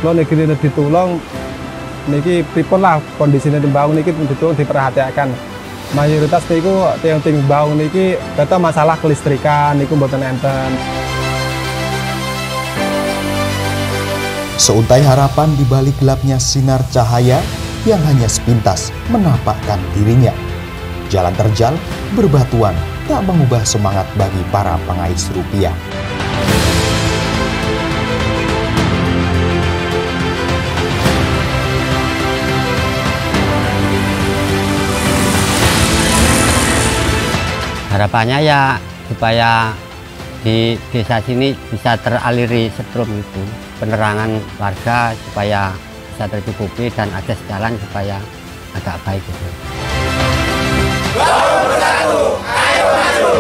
Lo niki ditulung niki pripun lah kondisine tembang niki ditulung diperhatikan. Mayoritas niku tiang-tiang tembang niki kata masalah kelistrikan niku mboten enten. Seuntai harapan di balik gelapnya sinar cahaya yang hanya sepintas menampakkan dirinya. Jalan terjal, berbatuan, tak mengubah semangat bagi para pengais rupiah. Harapannya ya supaya di desa sini bisa teraliri setrum itu, penerangan warga supaya bisa tercukupi dan akses jalan supaya agak baik gitu. Bahu bersatu, ayo maju.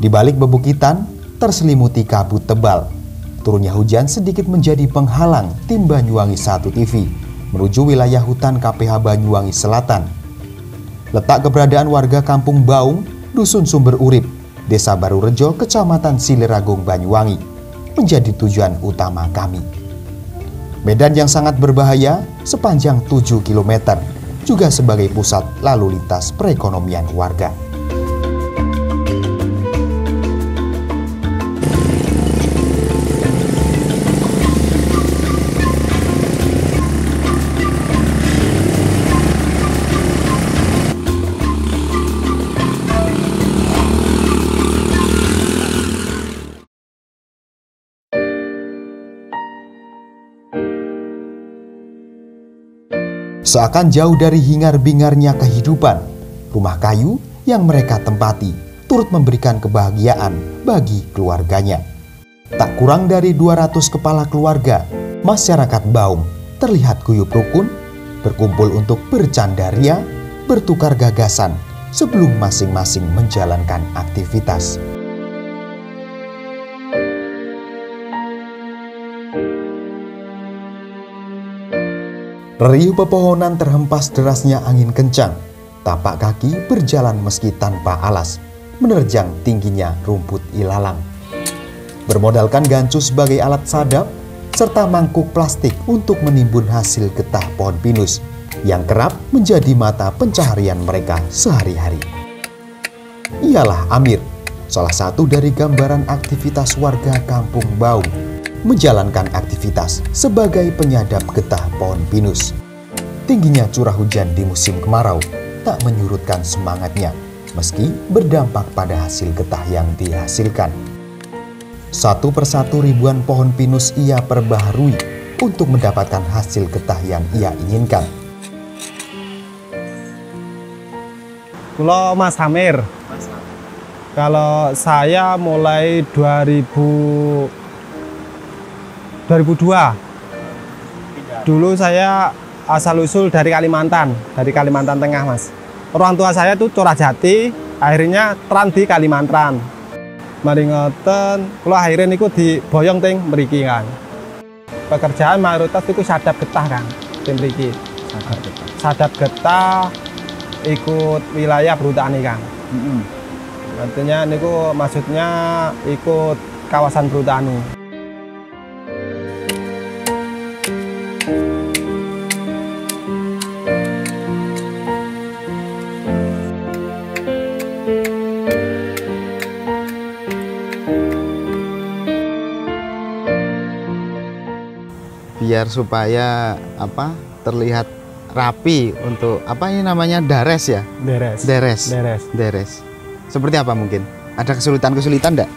Di balik bebukitan, terselimuti kabut tebal. Turunnya hujan sedikit menjadi penghalang tim Banyuwangi 1 TV menuju wilayah hutan KPH Banyuwangi Selatan. Letak keberadaan warga Kampung Baung, Dusun Sumber Urip, Desa Baru Rejo, Kecamatan Siliragung, Banyuwangi, menjadi tujuan utama kami. Medan yang sangat berbahaya sepanjang 7 km, juga sebagai pusat lalu lintas perekonomian warga. Seakan jauh dari hingar-bingarnya kehidupan, rumah kayu yang mereka tempati turut memberikan kebahagiaan bagi keluarganya. Tak kurang dari 200 kepala keluarga, masyarakat Baung terlihat guyup rukun, berkumpul untuk bercandaria, bertukar gagasan sebelum masing-masing menjalankan aktivitas. Riuh pepohonan terhempas derasnya angin kencang. Tapak kaki berjalan meski tanpa alas, menerjang tingginya rumput ilalang. Bermodalkan gancu sebagai alat sadap, serta mangkuk plastik untuk menimbun hasil getah pohon pinus, yang kerap menjadi mata pencaharian mereka sehari-hari. Ialah Amir, salah satu dari gambaran aktivitas warga Kampung Baung, menjalankan aktivitas sebagai penyadap getah pohon pinus. Tingginya curah hujan di musim kemarau tak menyurutkan semangatnya, meski berdampak pada hasil getah yang dihasilkan. Satu persatu ribuan pohon pinus ia perbaharui untuk mendapatkan hasil getah yang ia inginkan. Kalau Mas Amir, kalau saya mulai 2002. Dulu saya asal-usul dari Kalimantan Tengah, Mas. Orang tua saya itu Curahjati, akhirnya tran di Kalimantan. Mari ngoten, kalau akhirnya niku diboyong teng mriki kan. Pekerjaan mayoritas itu sadap getah kan, teng mriki. Sadap getah ikut wilayah perhutani kan. Artinya niku maksudnya ikut kawasan perhutani. Biar supaya terlihat rapi untuk ini namanya dares ya? Dares. Seperti apa mungkin? Ada kesulitan enggak?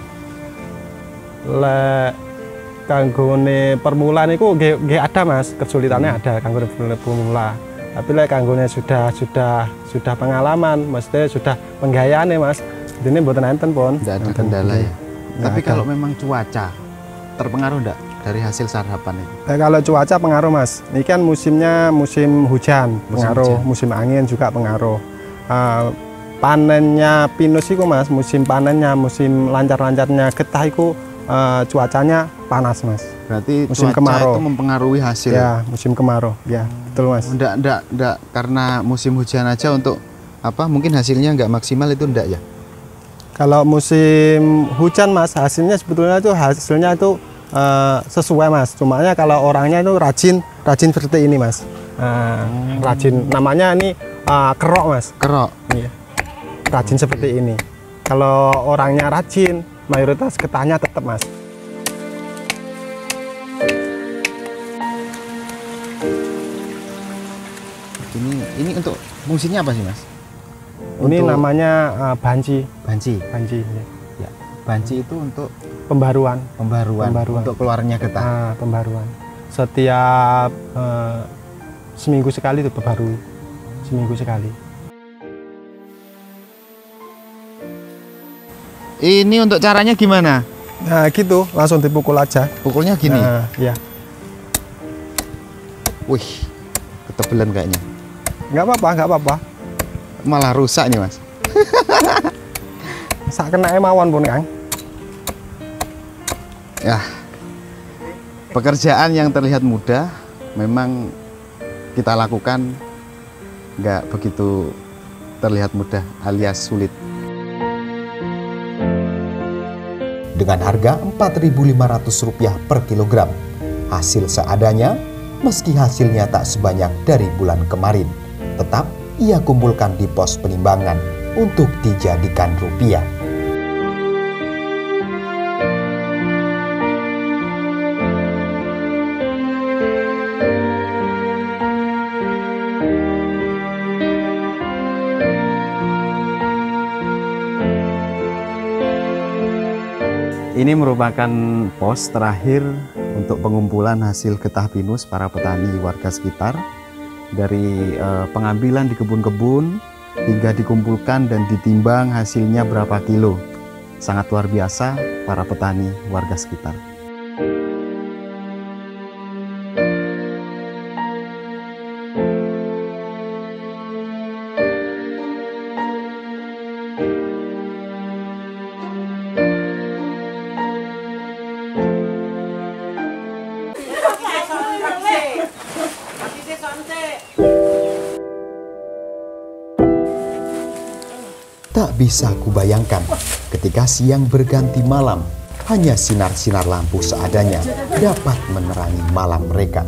Kanggone permulaan itu nggih ada Mas, kesulitannya ada kanggone permula. Tapi kanggone sudah pengalaman, mesti sudah penggayaan Mas. Ini mboten enten pun. Enggak ada kendala ya. Tapi kalau memang cuaca terpengaruh enggak dari hasil sarapan itu? Kalau cuaca pengaruh Mas. Ini kan musimnya musim hujan, pengaruh. Musim angin juga pengaruh. Panennya pinus itu Mas, musim panennya, musim lancar-lancarnya getah itu cuacanya panas Mas. Berarti Musim cuaca kemarau itu mempengaruhi hasil. Ya, musim kemarau. Ya, betul Mas. Enggak karena musim hujan aja untuk apa? Mungkin hasilnya nggak maksimal itu enggak ya? Kalau musim hujan Mas, hasilnya sebetulnya itu sesuai Mas. Cumanya kalau orangnya itu rajin seperti ini Mas. Rajin, namanya ini kerok Mas. Kerok. Iya. Rajin seperti ini. Kalau orangnya rajin, mayoritas getahnya tetap Mas. Ini untuk fungsinya apa sih Mas? Ini Untuk namanya banci. banci. Banci. Ya. Ya. Banci itu untuk Pembaruan. untuk keluarnya getah. Pembaruan. Setiap seminggu sekali itu berbarui. Seminggu sekali. Ini untuk caranya gimana? Nah gitu, langsung dipukul aja. Pukulnya gini. Nah, ya. Wih, ketebelan kayaknya. Nggak apa-apa. Malah rusak nih Mas. Sak kena mawon pun Kang. Ya, pekerjaan yang terlihat mudah memang kita lakukan nggak begitu terlihat mudah alias sulit. Dengan harga Rp4.500 per kilogram, hasil seadanya, meski hasilnya tak sebanyak dari bulan kemarin, tetap ia kumpulkan di pos penimbangan untuk dijadikan rupiah. Ini merupakan pos terakhir untuk pengumpulan hasil getah pinus para petani warga sekitar. Dari pengambilan di kebun-kebun hingga dikumpulkan dan ditimbang hasilnya berapa kilo. Sangat luar biasa para petani warga sekitar. Tak bisa kubayangkan ketika siang berganti malam, hanya sinar-sinar lampu seadanya dapat menerangi malam mereka.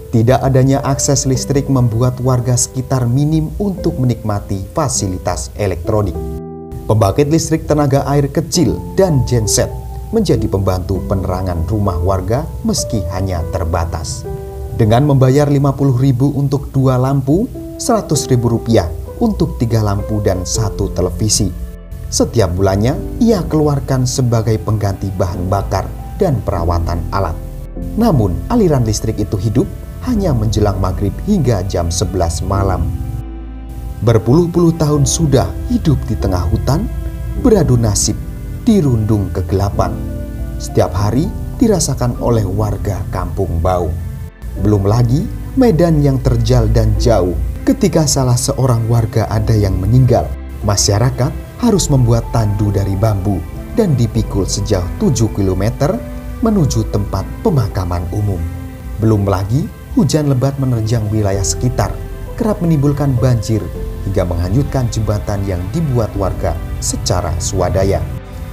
Tidak adanya akses listrik membuat warga sekitar minim untuk menikmati fasilitas elektronik. Pembangkit listrik tenaga air kecil dan genset menjadi pembantu penerangan rumah warga meski hanya terbatas. Dengan membayar Rp50.000 untuk 2 lampu, Rp100.000 untuk 3 lampu dan 1 televisi. Setiap bulannya, ia keluarkan sebagai pengganti bahan bakar dan perawatan alat. Namun, aliran listrik itu hidup hanya menjelang maghrib hingga jam 11 malam. Berpuluh-puluh tahun sudah hidup di tengah hutan, beradu nasib, dirundung kegelapan. Setiap hari dirasakan oleh warga Kampung Bau. Belum lagi medan yang terjal dan jauh. Ketika salah seorang warga ada yang meninggal, masyarakat harus membuat tandu dari bambu dan dipikul sejauh 7 km menuju tempat pemakaman umum. Belum lagi hujan lebat menerjang wilayah sekitar, kerap menimbulkan banjir hingga menghanyutkan jembatan yang dibuat warga secara swadaya.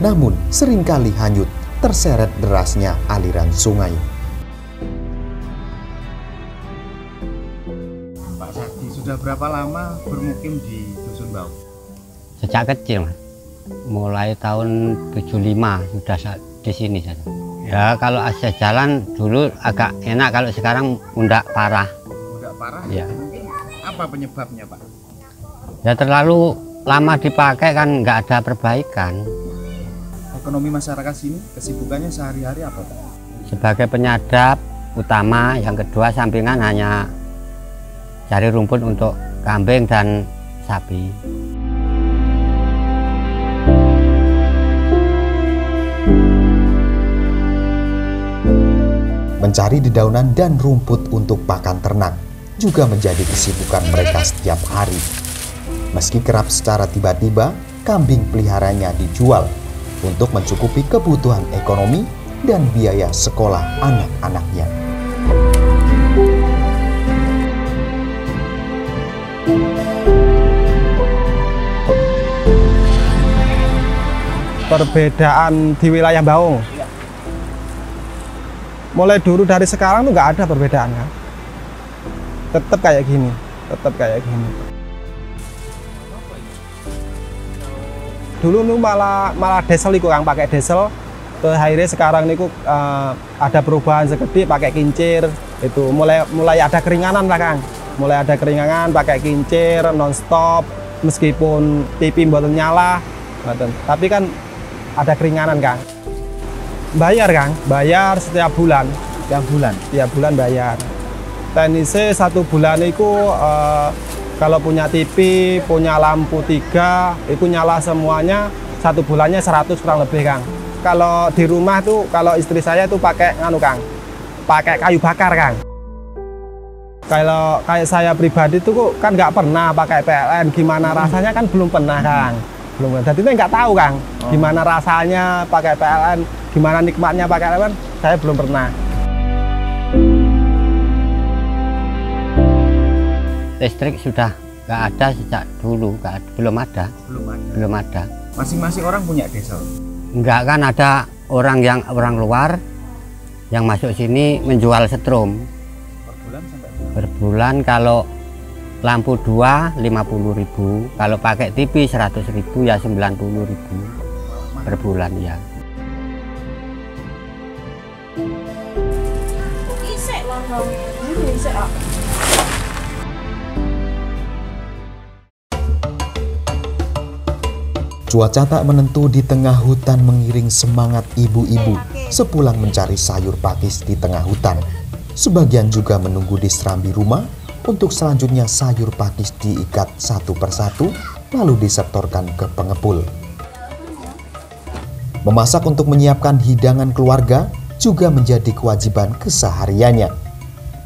Namun seringkali hanyut terseret derasnya aliran sungai. Sudah berapa lama bermukim di Dusun Bau? Sejak kecil Mas. Mulai tahun 75 sudah di sini saya. Ya kalau akses jalan dulu agak enak, kalau sekarang undak parah. Undak parah? Ya. Mungkin apa penyebabnya Pak? Ya terlalu lama dipakai kan nggak ada perbaikan. Ekonomi masyarakat sini kesibukannya sehari-hari apa Pak? Sebagai penyadap utama, yang kedua sampingan hanya cari rumput untuk kambing dan sapi. Mencari dedaunan dan rumput untuk pakan ternak juga menjadi kesibukan mereka setiap hari. Meski kerap secara tiba-tiba, kambing peliharanya dijual untuk mencukupi kebutuhan ekonomi dan biaya sekolah anak-anaknya. Perbedaan di wilayah Baung, mulai dulu dari sekarang tuh nggak ada perbedaan kan, tetap kayak gini, Dulu nu malah diesel iku Kang, pakai diesel, terus akhirnya sekarang niku ada perubahan segede pakai kincir, itu mulai ada keringanan lah Kang, mulai ada keringanan pakai kincir nonstop, meskipun TV mboten nyala, tapi kan ada keringanan Kang. Bayar Kang, bayar setiap bulan. Tiap bulan bayar. Teknisnya 1 bulan itu kalau punya TV, punya lampu 3, itu nyala semuanya 1 bulannya 100 kurang lebih Kang. Kalau di rumah tuh, kalau istri saya tuh pakai nganu Kang, pakai kayu bakar Kang. Kalau kayak saya pribadi tuh kan nggak pernah pakai PLN, gimana rasanya kan belum pernah Kang. Belum, jadi itu nggak tahu Kang, gimana rasanya pakai PLN, gimana nikmatnya pakai PLN, saya belum pernah. Listrik sudah nggak ada sejak dulu, belum ada. Masing-masing orang punya diesel? Enggak kan, ada orang luar yang masuk sini menjual setrum. Per bulan kalau lampu 2 50.000, kalau pakai TV 100.000 ya 90.000 per bulan ya. Cuaca tak menentu di tengah hutan mengiring semangat ibu-ibu sepulang mencari sayur pakis di tengah hutan. Sebagian juga menunggu di serambi rumah untuk selanjutnya sayur pakis diikat satu persatu lalu disetorkan ke pengepul. Memasak untuk menyiapkan hidangan keluarga juga menjadi kewajiban kesehariannya.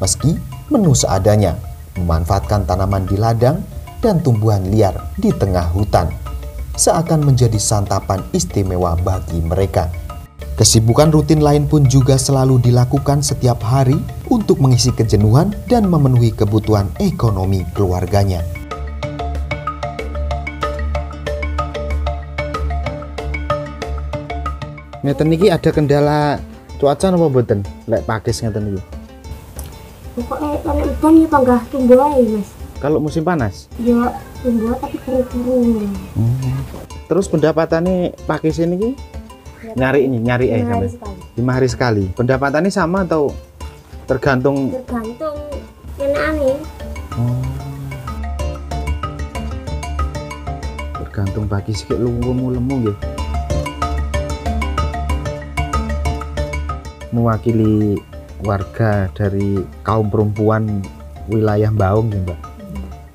Meski menu seadanya, memanfaatkan tanaman di ladang dan tumbuhan liar di tengah hutan seakan menjadi santapan istimewa bagi mereka. Kesibukan rutin lain pun juga selalu dilakukan setiap hari untuk mengisi kejenuhan dan memenuhi kebutuhan ekonomi keluarganya. Ngeten niki ada kendala cuaca napa mboten? Lek pakis ngeten niki. Pokoknya kalau udan ya panggah tumbuh aja Mas. Kalau musim panas? Ya tumbuh tapi kuru-kuru. Terus pendapatannya pakis ini ki? Nyari 5 hari sekali. Pendapatannya sama atau tergantung? Tergantung kenane. Tergantung pakis kayak lemu nggih. Mewakili warga dari kaum perempuan wilayah Baung ya Mbak.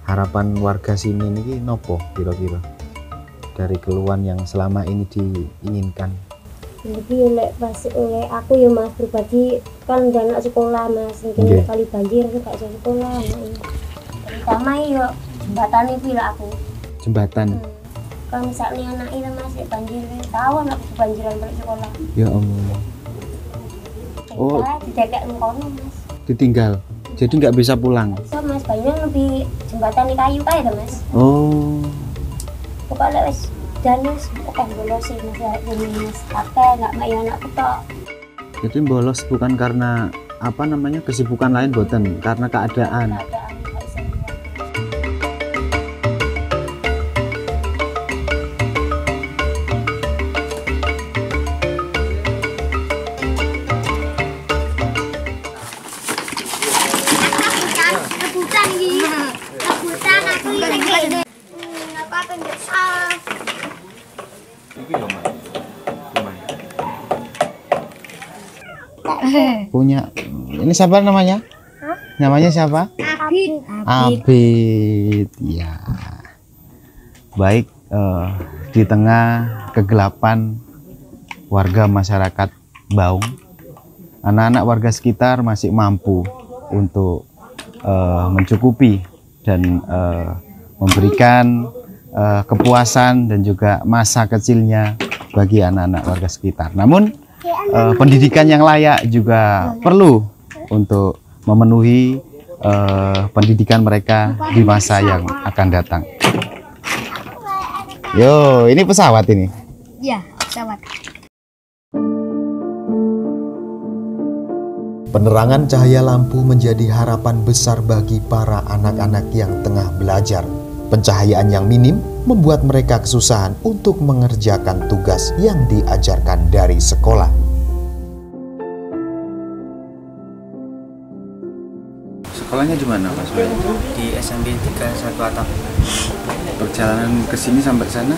Harapan warga sini niki nopo kira-kira dari keluhan yang selama ini diinginkan? Jadi pas oleh aku ya Mas pribadi kan udah anak sekolah Mas, mungkin kali banjir gak bisa sekolah. Terutama ya jembatan itu lah aku. Jembatan. Kalau misalnya anak itu Mas banjir, tahu anak kebanjiran balik sekolah. Ya Allah. Oh, didekek ngono Mas. Ditinggal. Jadi nggak bisa pulang. So Mas, banyak lebih jembatan di kayu kayak Mas. Oh. Pokoknya wes janus bukan bolos sih Mas ya, Mas. Apa nggak main anak ketok. Jadi bolos bukan karena apa namanya kesibukan lain boten, karena keadaan. Punya ini siapa namanya? Hah? Namanya siapa? Abid. Abid, ya. Baik, di tengah kegelapan warga masyarakat Baung, anak-anak warga sekitar masih mampu untuk mencukupi dan memberikan kepuasan dan juga masa kecilnya bagi anak-anak warga sekitar. Namun pendidikan yang layak juga perlu untuk memenuhi pendidikan mereka di masa yang akan datang. Yo, ini pesawat ini. Ya, pesawat. Penerangan cahaya lampu menjadi harapan besar bagi para anak-anak yang tengah belajar. Pencahayaan yang minim membuat mereka kesusahan untuk mengerjakan tugas yang diajarkan dari sekolah. Sekolahnya di mana, Mas? Di SMP 31 Atap. Perjalanan ke sini sampai sana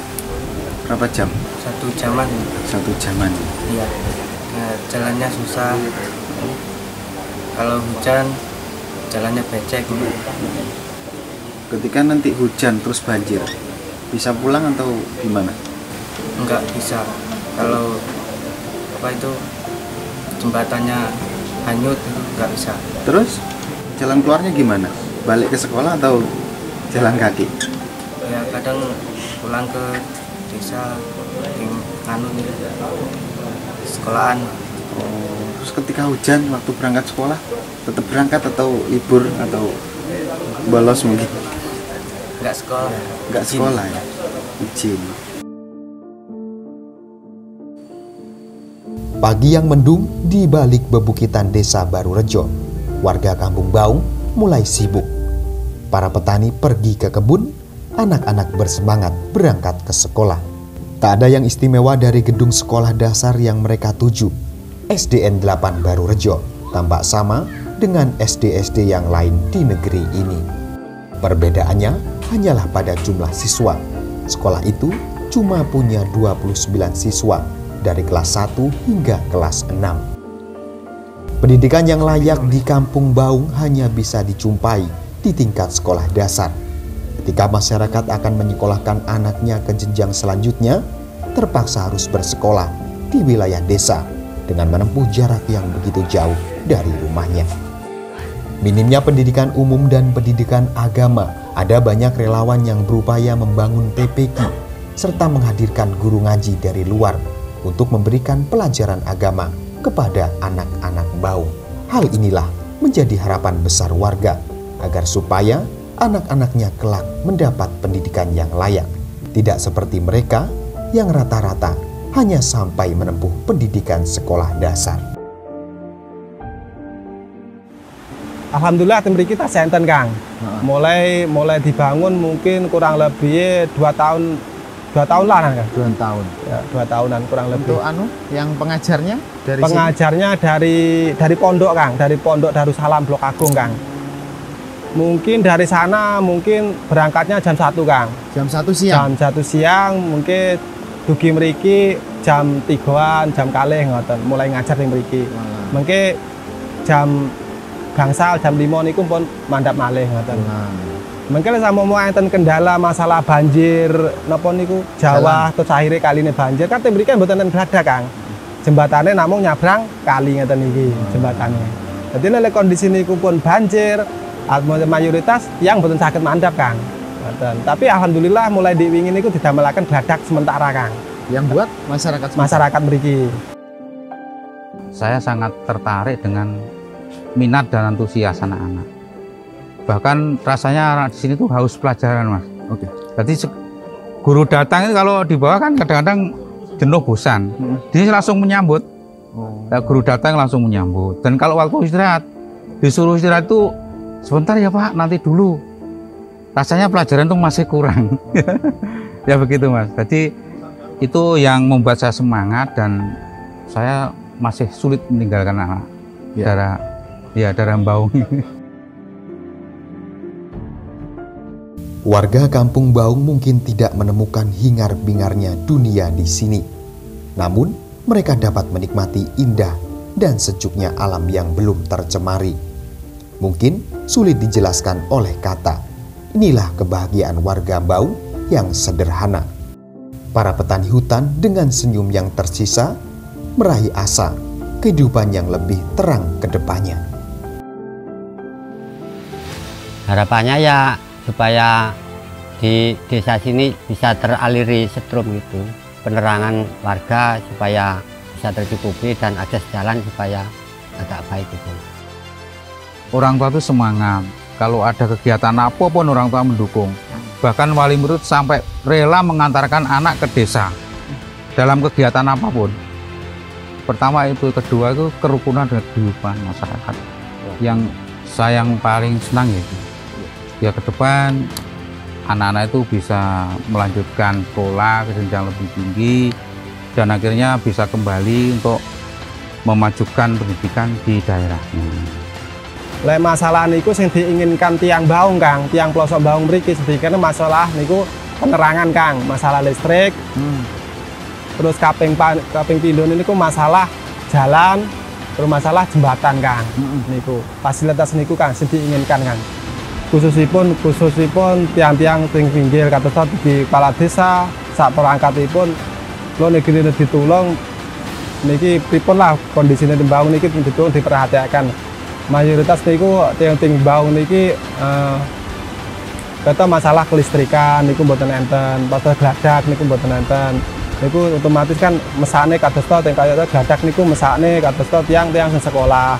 berapa jam? 1 jaman. 1 jaman. Iya. Jalannya susah. Kalau hujan jalannya becek. Ketika nanti hujan terus banjir, bisa pulang atau gimana? Enggak bisa. Kalau jembatannya hanyut itu enggak bisa. Terus jalan keluarnya gimana? Balik ke sekolah atau jalan kaki? Ya kadang pulang ke desa sekolahan. Terus ketika hujan waktu berangkat sekolah tetap berangkat atau libur atau bolos mungkin? Enggak sekolah. Enggak sekolah ya? Izin. Pagi yang mendung di balik bebukitan Desa Barurejo, warga Kampung Baung mulai sibuk. Para petani pergi ke kebun, anak-anak bersemangat berangkat ke sekolah. Tak ada yang istimewa dari gedung sekolah dasar yang mereka tuju. SDN 8 Barurejo tampak sama dengan SD-SD yang lain di negeri ini. Perbedaannya hanyalah pada jumlah siswa. Sekolah itu cuma punya 29 siswa dari kelas 1 hingga kelas 6. Pendidikan yang layak di Kampung Baung hanya bisa dijumpai di tingkat sekolah dasar. Ketika masyarakat akan menyekolahkan anaknya ke jenjang selanjutnya, terpaksa harus bersekolah di wilayah desa dengan menempuh jarak yang begitu jauh dari rumahnya. Minimnya pendidikan umum dan pendidikan agama, ada banyak relawan yang berupaya membangun TPQ serta menghadirkan guru ngaji dari luar untuk memberikan pelajaran agama kepada anak-anak Baung. Hal inilah menjadi harapan besar warga agar supaya anak-anaknya kelak mendapat pendidikan yang layak, tidak seperti mereka yang rata-rata hanya sampai menempuh pendidikan sekolah dasar. Alhamdulillah tim kita senten Kang. Mulai dibangun mungkin kurang lebih 2 tahun lah kan Kang. 2 tahun. Ya, 2 tahunan kurang lebih. Untuk yang pengajarnya dari pengajarnya dari pondok Kang, dari pondok Darussalam Blok Agung Kang. Mungkin dari sana mungkin berangkatnya jam 1 Kang. Jam 1 siang. Jam 1 siang mungkin dugi mriki jam 3-an, jam kalih ngoten mulai ngajar ning mriki. Mengke jam gangsal jam 5 niku pun mandhap malih ngoten. Mengke sama mau enten kendala masalah banjir napa niku Jawa terus akhirnya kaline banjir kan mriki mboten enten gladak Kang. Jembatane namung nyabrang kali ngeten iki jembatane. Dadi nek kondisi niku pun banjir mayoritas yang mboten saged mandhap Kang. Tapi alhamdulillah mulai diwingin itu didamelaken gladak sementara Kang. Yang buat masyarakat mriki. Saya sangat tertarik dengan minat dan antusias anak-anak. Bahkan rasanya di sini tuh haus pelajaran, Mas. Oke. Jadi guru datang itu kalau di bawah kan kadang-kadang jenuh bosan. Dia langsung menyambut. Guru datang langsung menyambut. Dan kalau waktu istirahat disuruh istirahat itu sebentar ya Pak, nanti dulu. Rasanya pelajaran itu masih kurang. Ya begitu Mas. Jadi itu yang membuat saya semangat dan saya masih sulit meninggalkan anak. Darah Baung. Warga Kampung Baung mungkin tidak menemukan hingar-bingarnya dunia di sini. Namun, mereka dapat menikmati indah dan sejuknya alam yang belum tercemari. Mungkin sulit dijelaskan oleh kata. Inilah kebahagiaan warga Baung yang sederhana. Para petani hutan dengan senyum yang tersisa meraih asa kehidupan yang lebih terang ke depannya. Harapannya ya supaya di desa sini bisa teraliri setrum gitu, penerangan warga supaya bisa tercukupi dan akses jalan supaya agak baik itu. Orang tua itu semangat. Kalau ada kegiatan apapun orang tua mendukung. Bahkan wali murid sampai rela mengantarkan anak ke desa dalam kegiatan apapun. Pertama itu, kedua itu kerukunan dan kehidupan masyarakat. Yang saya yang paling senang ya ke depan anak-anak itu bisa melanjutkan sekolah ke jenjang lebih tinggi dan akhirnya bisa kembali untuk memajukan pendidikan di daerahnya. Lek masalah niku sing diinginkan tiang Baung Kang, tiang pelosok Baung mriki sedikit masalah niku penerangan Kang, masalah listrik. Terus kaping pindho niku masalah jalan, terus masalah jembatan Kang. Niku fasilitas niku Kang sing diinginkan Kang. Khususipun tiang-tiang sing pinggir kados di kepala desa sak perangkatipun kula niki ditulung niki pripun lah kondisine di Baung niki ditulung diperhatikan. Mayoritas niku tiang-tiang Baung niki kata masalah kelistrikan niku mboten enten, pasal gladak niku mboten enten. Niku otomatis kan mesane kados to teng kaya gladak niku mesane kados to tiang-tiang sekolah.